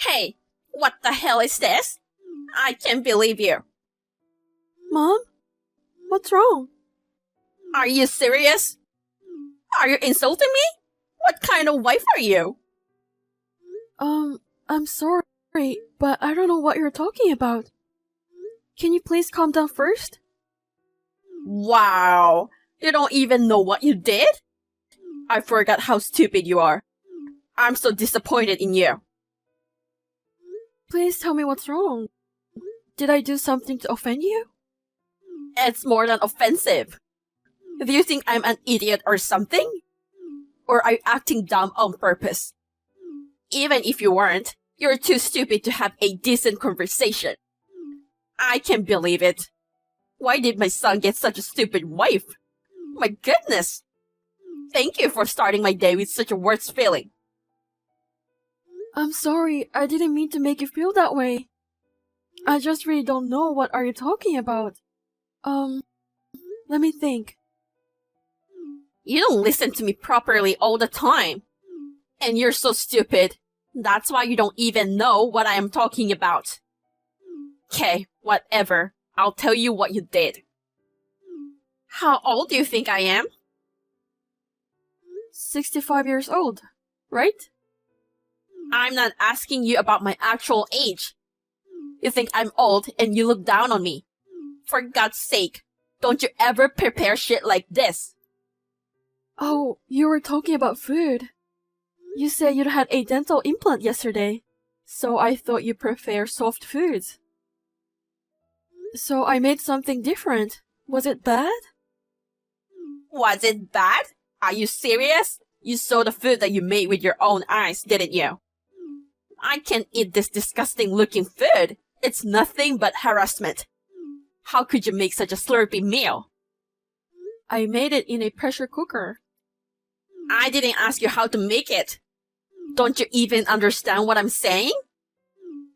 Hey, what the hell is this? I can't believe you. Mom? What's wrong? Are you serious? Are you insulting me? What kind of wife are you? I'm sorry, but I don't know what you're talking about. Can you please calm down first? Wow, you don't even know what you did? I forgot how stupid you are. I'm so disappointed in you. Please tell me what's wrong. Did I do something to offend you? It's more than offensive. Do you think I'm an idiot or something? Or are you acting dumb on purpose? Even if you weren't, you're too stupid to have a decent conversation. I can't believe it. Why did my son get such a stupid wife? My goodness! Thank you for starting my day with such a worse feeling. I'm sorry, I didn't mean to make you feel that way. I just really don't know what are you talking about. Let me think. You don't listen to me properly all the time. And you're so stupid. That's why you don't even know what I am talking about. Okay, whatever. I'll tell you what you did. How old do you think I am? 65 years old, right? I'm not asking you about my actual age. You think I'm old and you look down on me. For God's sake, don't you ever prepare shit like this. Oh, you were talking about food. You said you'd had a dental implant yesterday, so I thought you prefer soft foods. So I made something different. Was it bad? Was it bad? Are you serious? You saw the food that you made with your own eyes, didn't you? I can't eat this disgusting looking food. It's nothing but harassment. How could you make such a slurpy meal? I made it in a pressure cooker. I didn't ask you how to make it. Don't you even understand what I'm saying?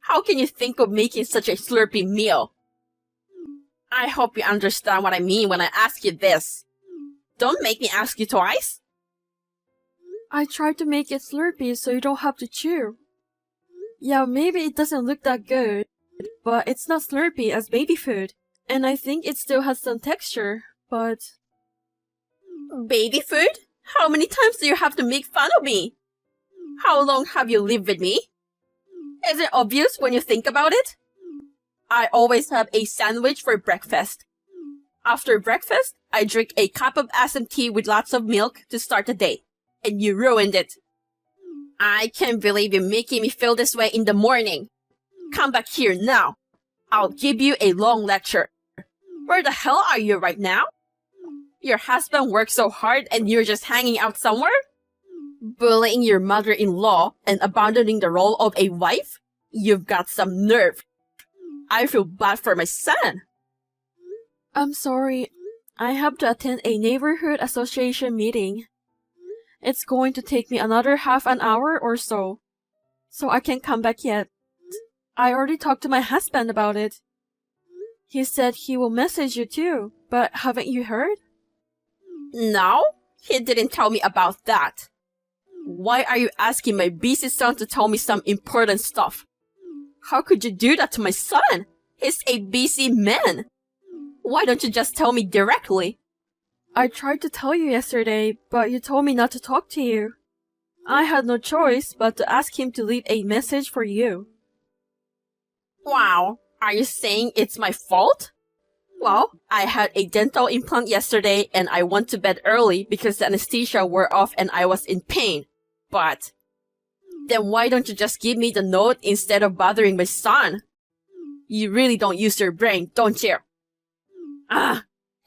How can you think of making such a slurpy meal? I hope you understand what I mean when I ask you this. Don't make me ask you twice. I tried to make it slurpy so you don't have to chew. Yeah, maybe it doesn't look that good, but it's not slurpy as baby food. And I think it still has some texture, but... Baby food? How many times do you have to make fun of me? How long have you lived with me? Is it obvious when you think about it? I always have a sandwich for breakfast. After breakfast, I drink a cup of asam tea with lots of milk to start the day. And you ruined it. I can't believe you're making me feel this way in the morning. Come back here now. I'll give you a long lecture. Where the hell are you right now? Your husband works so hard and you're just hanging out somewhere? Bullying your mother-in-law and abandoning the role of a wife? You've got some nerve. I feel bad for my son. I'm sorry. I have to attend a neighborhood association meeting. It's going to take me another half an hour or so. So I can't come back yet. I already talked to my husband about it. He said he will message you too, but haven't you heard? No, he didn't tell me about that. Why are you asking my busy son to tell me some important stuff? How could you do that to my son? He's a busy man. Why don't you just tell me directly? I tried to tell you yesterday, but you told me not to talk to you. I had no choice but to ask him to leave a message for you. Wow, are you saying it's my fault? Well, I had a dental implant yesterday and I went to bed early because the anesthesia wore off and I was in pain. But then why don't you just give me the note instead of bothering my son? You really don't use your brain, don't you?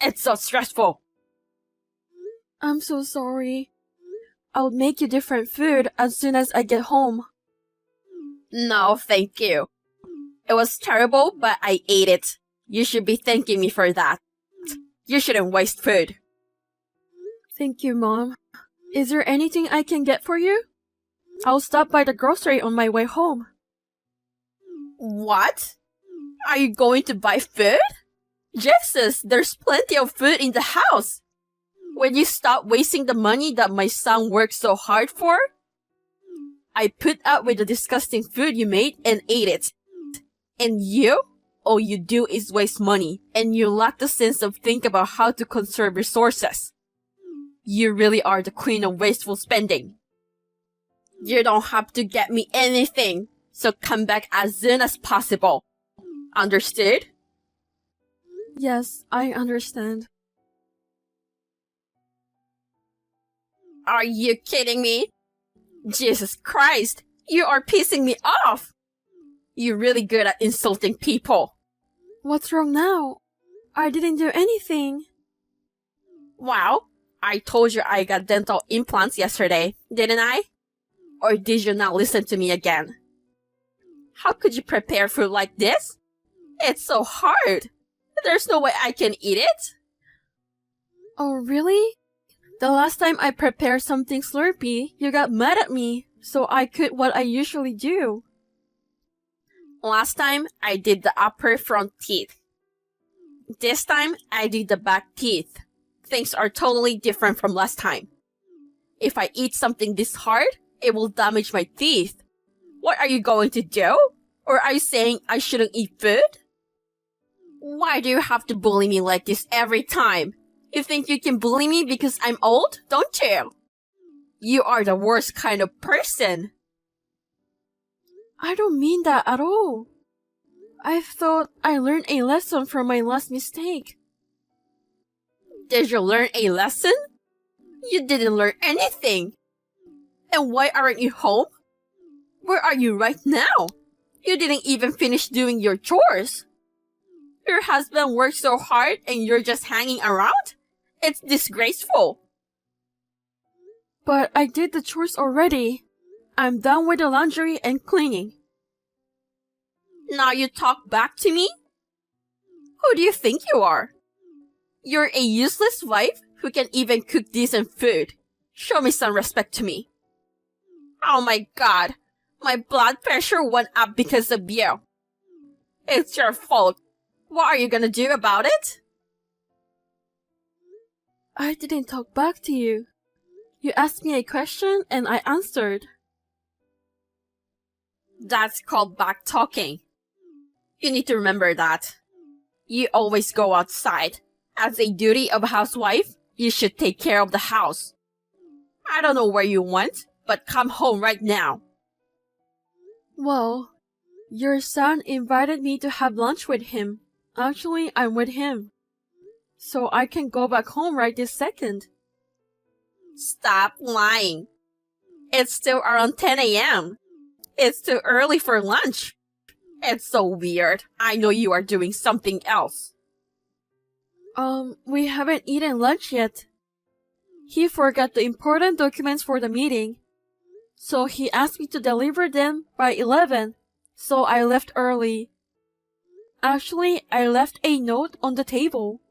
It's so stressful. I'm so sorry. I'll make you different food as soon as I get home. No, thank you. It was terrible, but I ate it. You should be thanking me for that. You shouldn't waste food. Thank you, Mom. Is there anything I can get for you? I'll stop by the grocery on my way home. What? Are you going to buy food? Jesus, there's plenty of food in the house. Will you stop wasting the money that my son works so hard for? I put up with the disgusting food you made and ate it. And you? All you do is waste money, and you lack the sense of think about how to conserve resources. You really are the queen of wasteful spending. You don't have to get me anything, so come back as soon as possible. Understood? Yes, I understand. Are you kidding me? Jesus Christ, you are pissing me off! You're really good at insulting people. What's wrong now? I didn't do anything. Wow, I told you I got dental implants yesterday, didn't I? Or did you not listen to me again? How could you prepare food like this? It's so hard. There's no way I can eat it. Oh, really? The last time I prepared something slurpy, you got mad at me, so I could what I usually do. Last time, I did the upper front teeth. This time, I did the back teeth. Things are totally different from last time. If I eat something this hard, it will damage my teeth. What are you going to do? Or are you saying I shouldn't eat food? Why do you have to bully me like this every time? You think you can bully me because I'm old, don't you? You are the worst kind of person. I don't mean that at all. I thought I learned a lesson from my last mistake. Did you learn a lesson? You didn't learn anything. And why aren't you home? Where are you right now? You didn't even finish doing your chores. Your husband worked so hard and you're just hanging around? It's disgraceful. But I did the chores already. I'm done with the laundry and cleaning. Now you talk back to me? Who do you think you are? You're a useless wife who can even cook decent food. Show me some respect to me. Oh my god, my blood pressure went up because of you. It's your fault. What are you gonna do about it? I didn't talk back to you. You asked me a question and I answered. That's called back talking. You need to remember that. You always go outside. As a duty of a housewife, you should take care of the house. I don't know where you went, but come home right now. Well, your son invited me to have lunch with him. Actually, I'm with him. So I can go back home right this second. Stop lying. It's still around 10 a.m. It's too early for lunch. It's so weird. I know you are doing something else. We haven't eaten lunch yet. He forgot the important documents for the meeting. So he asked me to deliver them by 11. So I left early. Actually, I left a note on the table.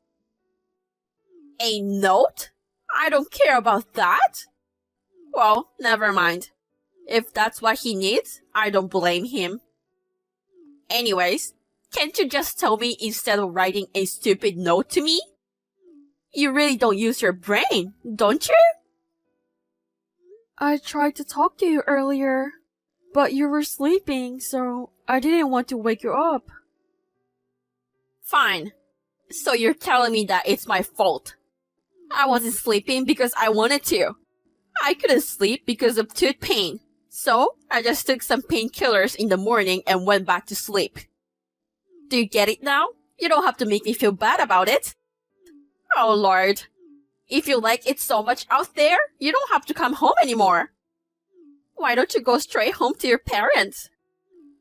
A note? I don't care about that. Well, never mind. If that's what he needs, I don't blame him. Anyways, can't you just tell me instead of writing a stupid note to me? You really don't use your brain, don't you? I tried to talk to you earlier, but you were sleeping, so I didn't want to wake you up. Fine. So you're telling me that it's my fault. I wasn't sleeping because I wanted to. I couldn't sleep because of tooth pain. So I just took some painkillers in the morning and went back to sleep. Do you get it now? You don't have to make me feel bad about it. Oh Lord. If you like it so much out there, you don't have to come home anymore. Why don't you go straight home to your parents?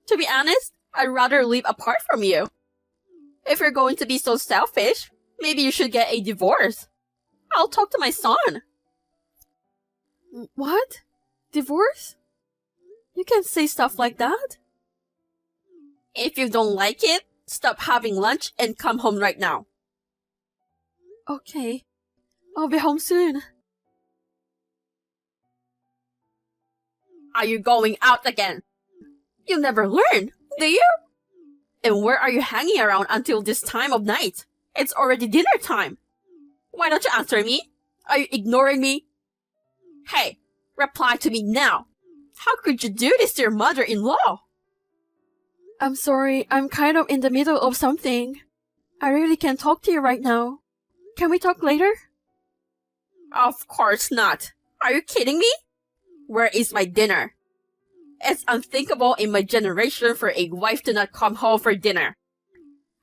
To be honest, I'd rather live apart from you. If you're going to be so selfish, maybe you should get a divorce. I'll talk to my son. What? Divorce? You can't say stuff like that. If you don't like it, stop having lunch and come home right now. Okay. I'll be home soon. Are you going out again? You never learn, do you? And where are you hanging around until this time of night? It's already dinner time. Why don't you answer me? Are you ignoring me? Hey, reply to me now. How could you do this to your mother-in-law? I'm sorry, I'm kind of in the middle of something. I really can't talk to you right now. Can we talk later? Of course not. Are you kidding me? Where is my dinner? It's unthinkable in my generation for a wife to not come home for dinner.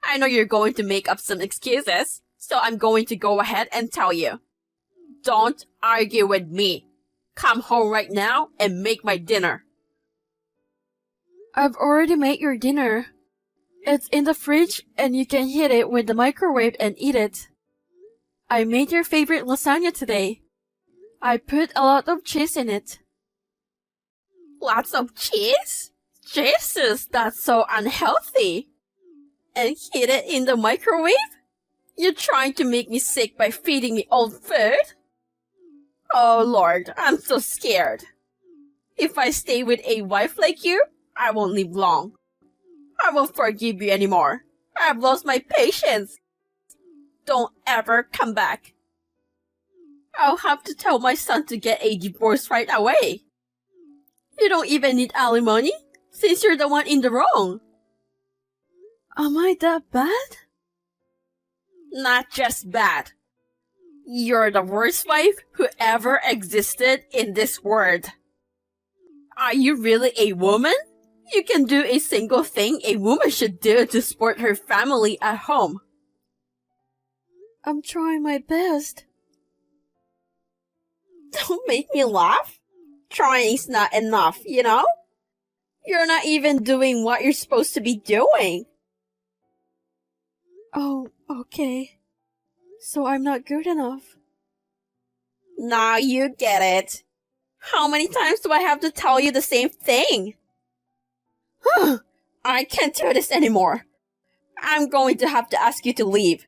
I know you're going to make up some excuses, so I'm going to go ahead and tell you. Don't argue with me. Come home right now and make my dinner. I've already made your dinner. It's in the fridge and you can heat it with the microwave and eat it. I made your favorite lasagna today. I put a lot of cheese in it. Lots of cheese? Jesus, that's so unhealthy. And heat it in the microwave? You're trying to make me sick by feeding me old food? Oh Lord, I'm so scared. If I stay with a wife like you, I won't live long. I won't forgive you anymore. I've lost my patience. Don't ever come back. I'll have to tell my son to get a divorce right away. You don't even need alimony, since you're the one in the wrong. Am I that bad? Not just bad. You're the worst wife who ever existed in this world. Are you really a woman? You can do a single thing a woman should do to support her family at home. I'm trying my best. Don't make me laugh. Trying's not enough, you know? You're not even doing what you're supposed to be doing. Oh, okay. So I'm not good enough. Now you get it. How many times do I have to tell you the same thing? I can't do this anymore. I'm going to have to ask you to leave.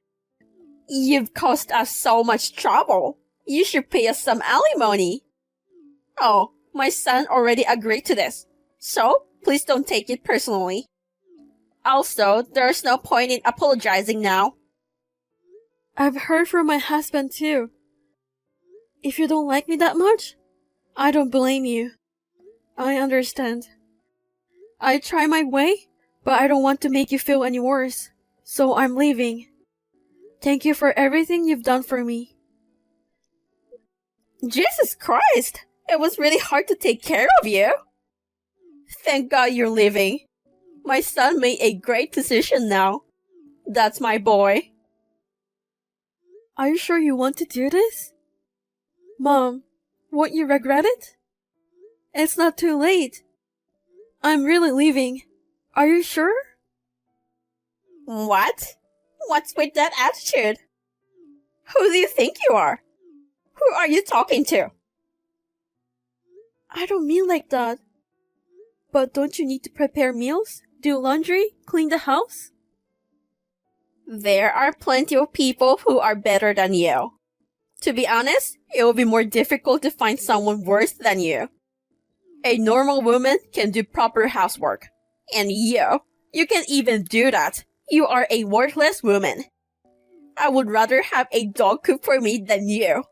You've caused us so much trouble. You should pay us some alimony. Oh, my son already agreed to this. So, please don't take it personally. Also, there's no point in apologizing now. I've heard from my husband too. If you don't like me that much, I don't blame you. I understand. I try my way, but I don't want to make you feel any worse. So I'm leaving. Thank you for everything you've done for me. Jesus Christ! It was really hard to take care of you. Thank God you're leaving. My son made a great decision now. That's my boy. Are you sure you want to do this? Mom, won't you regret it? It's not too late. I'm really leaving. Are you sure? What? What's with that attitude? Who do you think you are? Who are you talking to? I don't mean like that. But don't you need to prepare meals, do laundry, clean the house? There are plenty of people who are better than you. To be honest, it will be more difficult to find someone worse than you. A normal woman can do proper housework. And you can't even do that. You are a worthless woman. I would rather have a dog cook for me than you.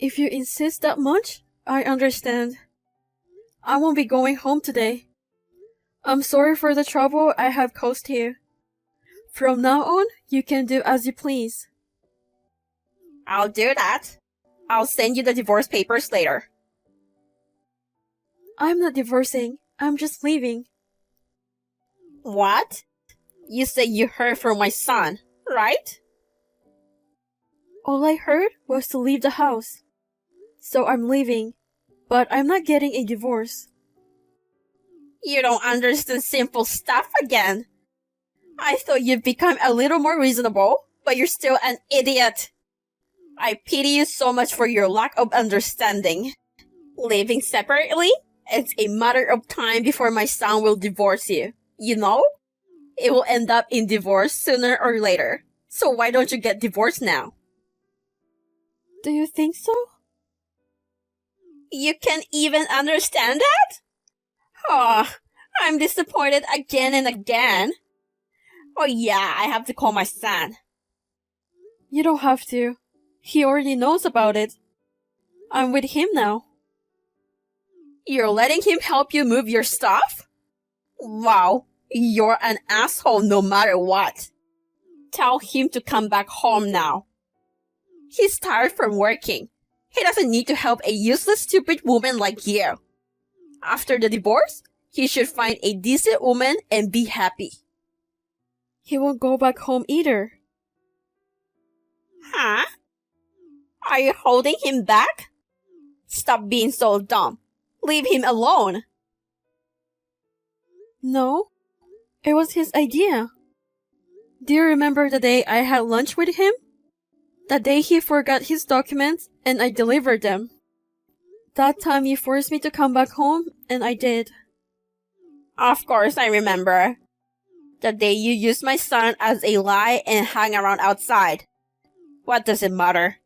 If you insist that much, I understand. I won't be going home today. I'm sorry for the trouble I have caused you. From now on, you can do as you please. I'll do that. I'll send you the divorce papers later. I'm not divorcing. I'm just leaving. What? You say you heard from my son, right? All I heard was to leave the house. So I'm leaving. But I'm not getting a divorce. You don't understand simple stuff again. I thought you'd become a little more reasonable, but you're still an idiot. I pity you so much for your lack of understanding. Living separately? It's a matter of time before my son will divorce you. You know? It will end up in divorce sooner or later. So why don't you get divorced now? Do you think so? You can't even understand that? Oh, I'm disappointed again and again. Oh yeah, I have to call my son. You don't have to. He already knows about it. I'm with him now. You're letting him help you move your stuff? Wow, you're an asshole no matter what. Tell him to come back home now. He's tired from working. He doesn't need to help a useless, stupid woman like you. After the divorce, he should find a decent woman and be happy. He won't go back home either. Huh? Are you holding him back? Stop being so dumb. Leave him alone. No, it was his idea. Do you remember the day I had lunch with him? The day he forgot his documents and I delivered them. That time you forced me to come back home and I did. Of course I remember. The day you used my son as a lie and hung around outside. What does it matter?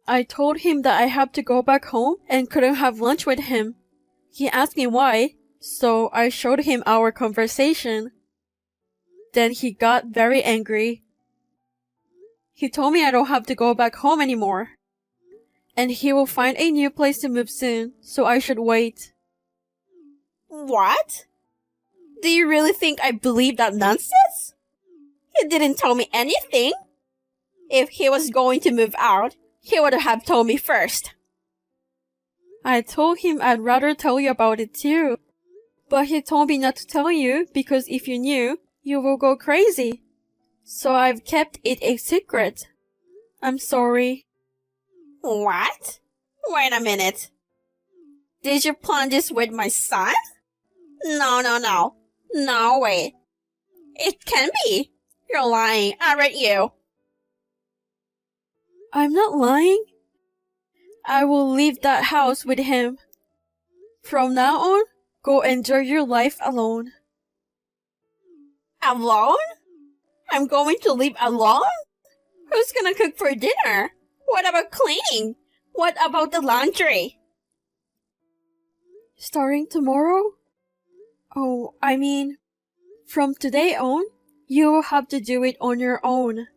I told him that I had to go back home and couldn't have lunch with him. He asked me why, so I showed him our conversation. Then he got very angry. He told me I don't have to go back home anymore. And he will find a new place to move soon, so I should wait. What? Do you really think I believe that nonsense? He didn't tell me anything. If he was going to move out, he would have told me first. I told him I'd rather tell you about it too. But he told me not to tell you because if you knew, you will go crazy. So I've kept it a secret. I'm sorry. What? Wait a minute. Did you plan this with my son? No. No way. It can't be. You're lying, aren't you? I'm not lying. I will leave that house with him. From now on, go enjoy your life alone. Alone? I'm going to live alone? Who's gonna cook for dinner? What about cleaning? What about the laundry? Starting tomorrow? Oh, I mean, from today on, you will have to do it on your own.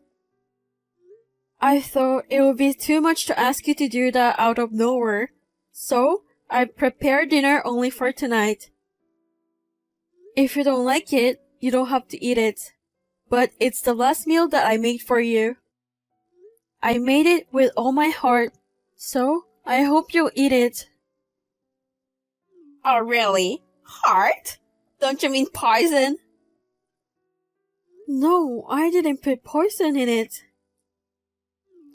I thought it would be too much to ask you to do that out of nowhere, so I prepared dinner only for tonight. If you don't like it, you don't have to eat it, but it's the last meal that I made for you. I made it with all my heart, so I hope you'll eat it. Oh, really? Heart? Don't you mean poison? No, I didn't put poison in it.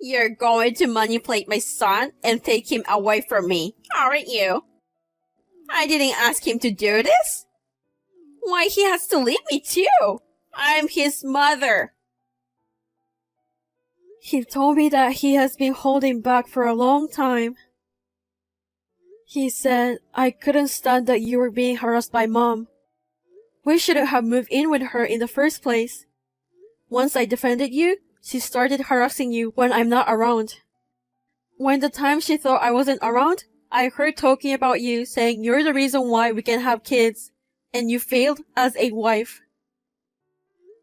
You're going to manipulate my son and take him away from me, aren't you? I didn't ask him to do this. Why he has to leave me too? I'm his mother. He told me that he has been holding back for a long time. He said I couldn't stand that you were being harassed by Mom. We shouldn't have moved in with her in the first place. Once I defended you, she started harassing you when I'm not around. When the time she thought I wasn't around, I heard talking about you saying you're the reason why we can have kids, and you failed as a wife.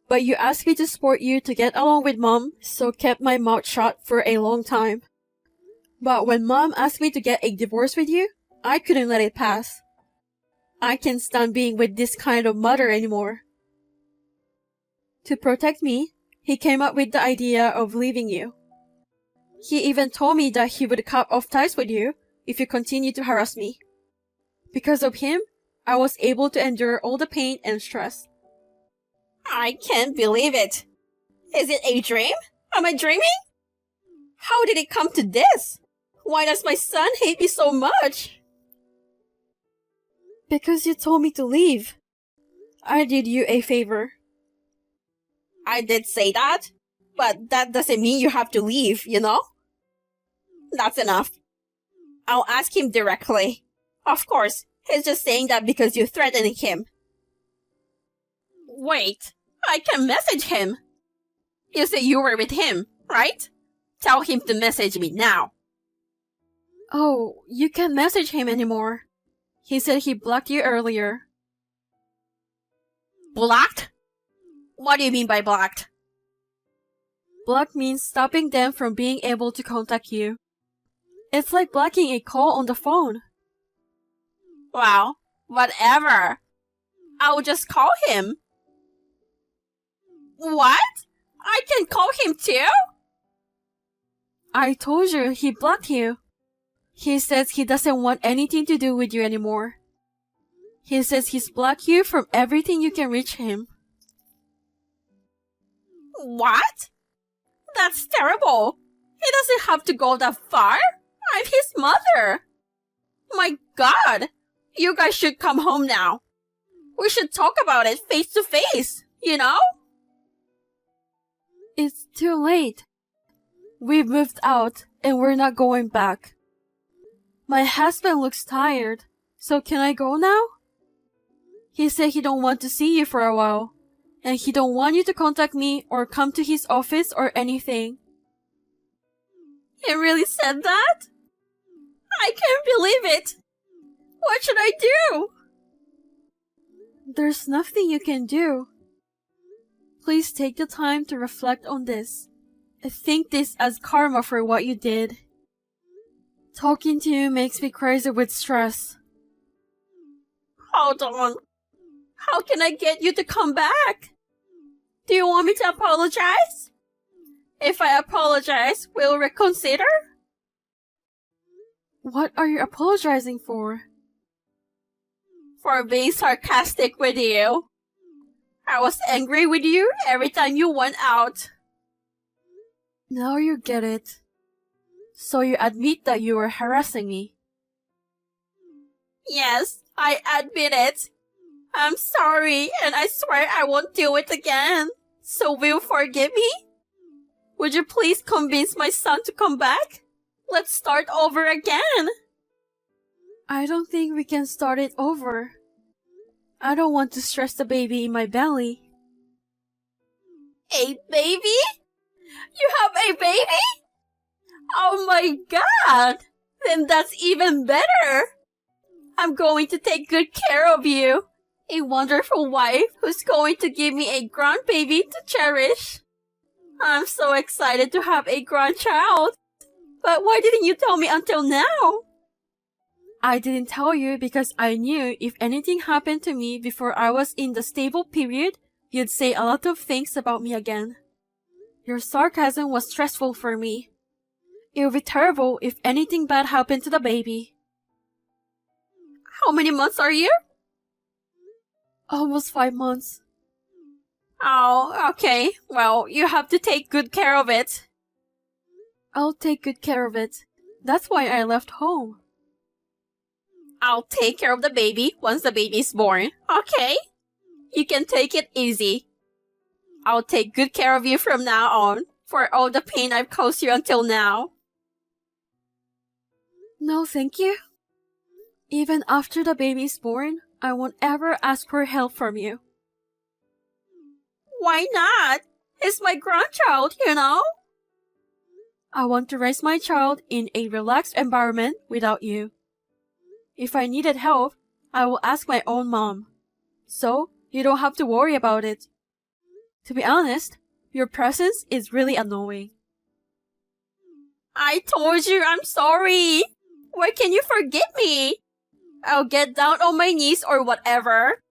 But you asked me to support you to get along with Mom, so kept my mouth shut for a long time. But when Mom asked me to get a divorce with you, I couldn't let it pass. I can't stand being with this kind of mother anymore. To protect me, he came up with the idea of leaving you. He even told me that he would cut off ties with you if you continue to harass me. Because of him, I was able to endure all the pain and stress. I can't believe it. Is it a dream? Am I dreaming? How did it come to this? Why does my son hate me so much? Because you told me to leave. I did you a favor. I did say that, but that doesn't mean you have to leave, you know? That's enough. I'll ask him directly. Of course, he's just saying that because you're threatening him. Wait, I can message him. You say you were with him, right? Tell him to message me now. Oh, you can't message him anymore. He said he blocked you earlier. Blocked? What do you mean by blocked? Block means stopping them from being able to contact you. It's like blocking a call on the phone. Well, whatever. I'll just call him. What? I can call him too? I told you he blocked you. He says he doesn't want anything to do with you anymore. He says he's blocked you from everything you can reach him. What? That's terrible. He doesn't have to go that far. I'm his mother. My God. You guys should come home now. We should talk about it face to face, you know? It's too late. We moved out and we're not going back. My husband looks tired, so can I go now? He said he don't want to see you for a while, and he don't want you to contact me or come to his office or anything. He really said that? I can't believe it. What should I do? There's nothing you can do. Please take the time to reflect on this and think this as karma for what you did. Talking to you makes me crazy with stress. Hold on. How can I get you to come back? Do you want me to apologize? If I apologize, will reconsider? What are you apologizing for? For being sarcastic with you. I was angry with you every time you went out. Now you get it. So you admit that you were harassing me. Yes, I admit it. I'm sorry, and I swear I won't do it again. So will you forgive me? Would you please convince my son to come back? Let's start over again. I don't think we can start it over. I don't want to stress the baby in my belly. A baby? You have a baby? Oh my God! Then that's even better. I'm going to take good care of you. A wonderful wife who's going to give me a grandbaby to cherish. I'm so excited to have a grandchild. But why didn't you tell me until now? I didn't tell you because I knew if anything happened to me before I was in the stable period, you'd say a lot of things about me again. Your sarcasm was stressful for me. It would be terrible if anything bad happened to the baby. How many months are you? Almost 5 months. Oh, okay. Well, you have to take good care of it. I'll take good care of it. That's why I left home. I'll take care of the baby once the baby's born, okay? You can take it easy. I'll take good care of you from now on, for all the pain I've caused you until now. No, thank you. Even after the baby's born, I won't ever ask for help from you. Why not? It's my grandchild, you know? I want to raise my child in a relaxed environment without you. If I needed help, I will ask my own mom. So, you don't have to worry about it. To be honest, your presence is really annoying. I told you I'm sorry. Why can you forgive me? I'll get down on my knees or whatever.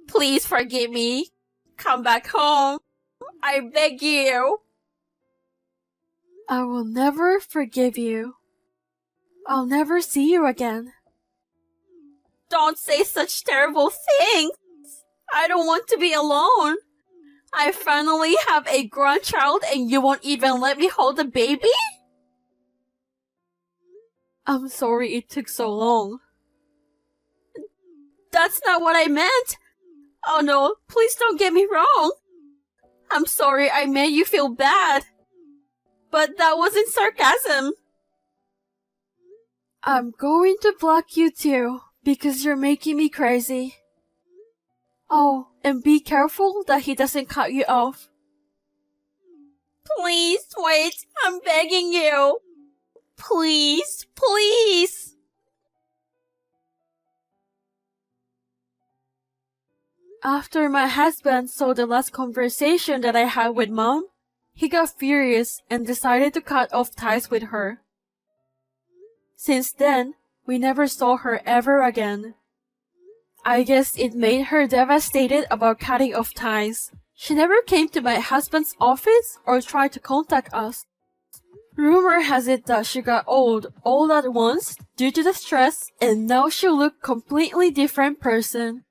Please forgive me. Come back home. I beg you. I will never forgive you. I'll never see you again. Don't say such terrible things. I don't want to be alone. I finally have a grandchild and you won't even let me hold the baby? I'm sorry it took so long. That's not what I meant. Oh no, please don't get me wrong. I'm sorry I made you feel bad. But that wasn't sarcasm. I'm going to block you too, because you're making me crazy. Oh, and be careful that he doesn't cut you off. Please wait, I'm begging you. Please, please. After my husband saw the last conversation that I had with Mom, he got furious and decided to cut off ties with her. Since then, we never saw her ever again. I guess it made her devastated about cutting off ties. She never came to my husband's office or tried to contact us. Rumor has it that she got old all at once due to the stress, and now she'll look completely different person.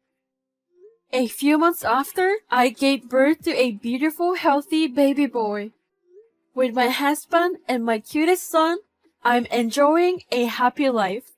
A few months after, I gave birth to a beautiful, healthy baby boy. With my husband and my cutest son, I'm enjoying a happy life.